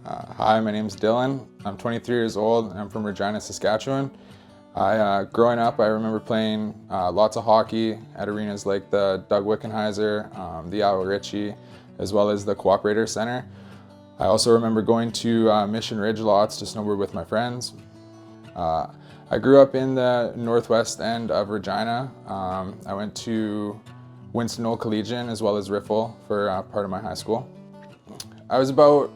Hi, my name's Dylan. I'm 23 years old and I'm from Regina, Saskatchewan. Growing up, I remember playing lots of hockey at arenas like the Doug Wickenheiser, the Al Ritchie, as well as the Cooperator Center. I also remember going to Mission Ridge lots to snowboard with my friends. I grew up in the northwest end of Regina. I went to Winston Old Collegiate as well as Riffle for part of my high school. I was about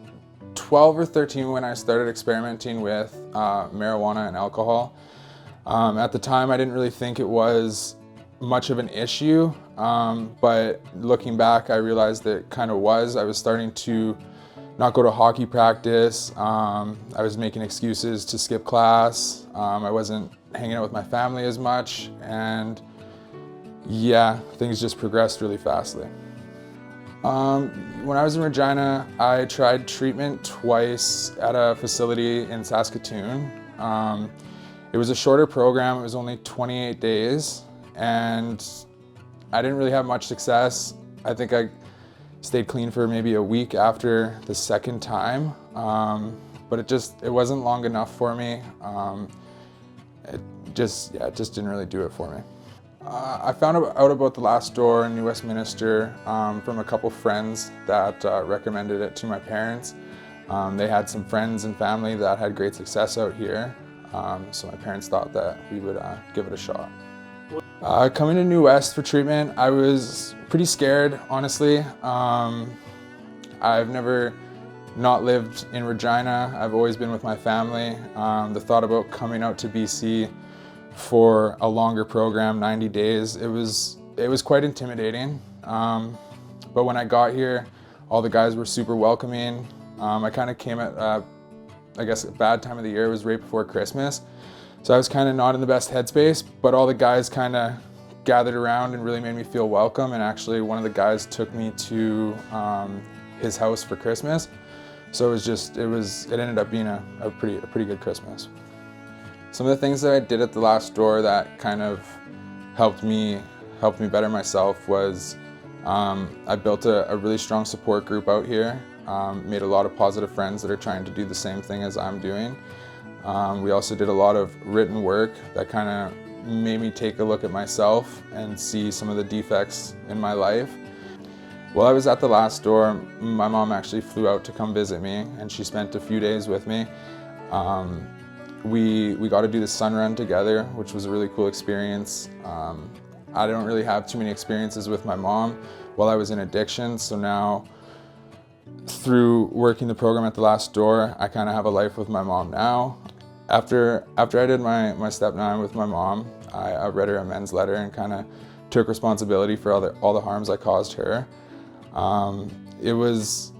12 or 13 when I started experimenting with marijuana and alcohol. At the time, I didn't really think it was much of an issue, but looking back, I realized it kind of was. I was starting to not go to hockey practice. I was making excuses to skip class. I wasn't hanging out with my family as much, and yeah, things just progressed really fastly. When I was in Regina, I tried treatment twice at a facility in Saskatchewan. It was a shorter program, it was only 28 days, and I didn't really have much success. I think I stayed clean for maybe a week after the second time, but it wasn't long enough for me. It just didn't really do it for me. I found out about the Last Door in New Westminster from a couple friends that recommended it to my parents. They had some friends and family that had great success out here, so my parents thought that we would give it a shot. Coming to New West for treatment, I was pretty scared, honestly. I've never not lived in Regina. I've always been with my family. The thought about coming out to BC for a longer program, 90 days, it was quite intimidating. But when I got here, all the guys were super welcoming. I kind of came at, I guess, a bad time of the year. It was right before Christmas. So I was kind of not in the best headspace, but all the guys kind of gathered around and really made me feel welcome. And actually one of the guys took me to his house for Christmas. So it ended up being a pretty good Christmas. Some of the things that I did at the Last Door that kind of helped me better myself was I built a really strong support group out here, made a lot of positive friends that are trying to do the same thing as I'm doing. We also did a lot of written work that kind of made me take a look at myself and see some of the defects in my life. While I was at the Last Door, my mom actually flew out to come visit me, and she spent a few days with me. We got to do the sun run together, which was a really cool experience. I don't really have too many experiences with my mom while I was in addiction, so now through working the program at the Last Door, I kind of have a life with my mom now. After I did my step 9 with my mom, I read her amends letter and kind of took responsibility for all the harms I caused her. It was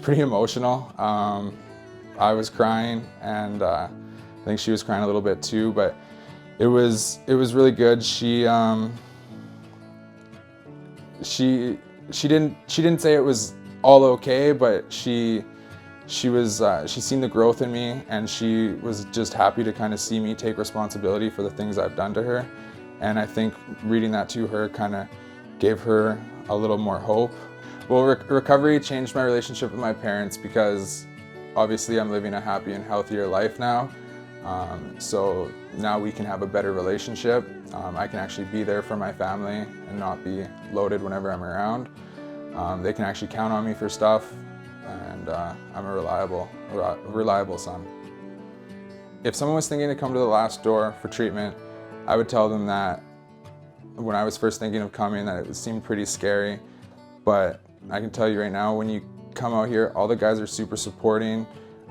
pretty emotional. I was crying, and I think she was crying a little bit too, but it was really good. She didn't say it was all okay, but she seen the growth in me, and she was just happy to kind of see me take responsibility for the things I've done to her. And I think reading that to her kind of gave her a little more hope. Well, recovery changed my relationship with my parents because obviously I'm living a happy and healthier life now. So now we can have a better relationship. I can actually be there for my family and not be loaded whenever I'm around. They can actually count on me for stuff, and I'm a reliable son. If someone was thinking to come to the Last Door for treatment, I would tell them that when I was first thinking of coming, that it seemed pretty scary, but I can tell you right now, when you come out here, all the guys are super supporting.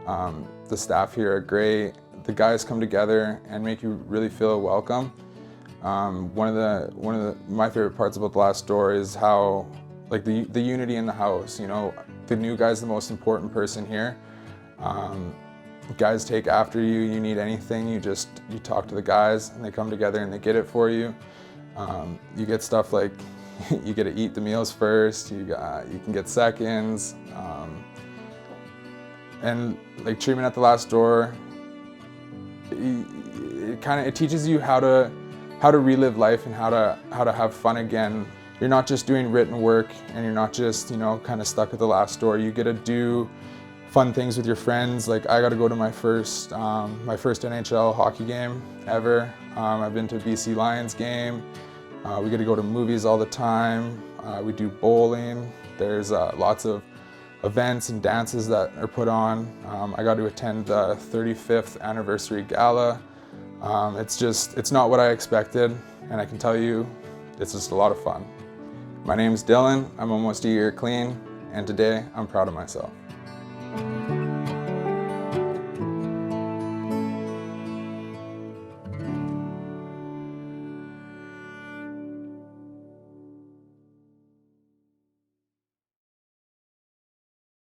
The staff here are great. The guys come together and make you really feel welcome. One of my favorite parts about the Last Door is how, like, the unity in the house. You know, the new guy's the most important person here. Guys take after you. You need anything, you talk to the guys, and they come together and they get it for you. You get stuff like you get to eat the meals first. You can get seconds, and like treatment at the Last Door, it teaches you how to relive life and how to have fun again. You're not just doing written work, and you're not just kind of stuck at the Last Door. You get to do fun things with your friends. Like I got to go to my first NHL hockey game ever. I've been to a BC Lions game. We get to go to movies all the time. We do bowling. There's lots of events and dances that are put on. I got to attend the 35th anniversary gala. It's not what I expected, and I can tell you, it's just a lot of fun. My name's Dylan. I'm almost a year clean, and today I'm proud of myself.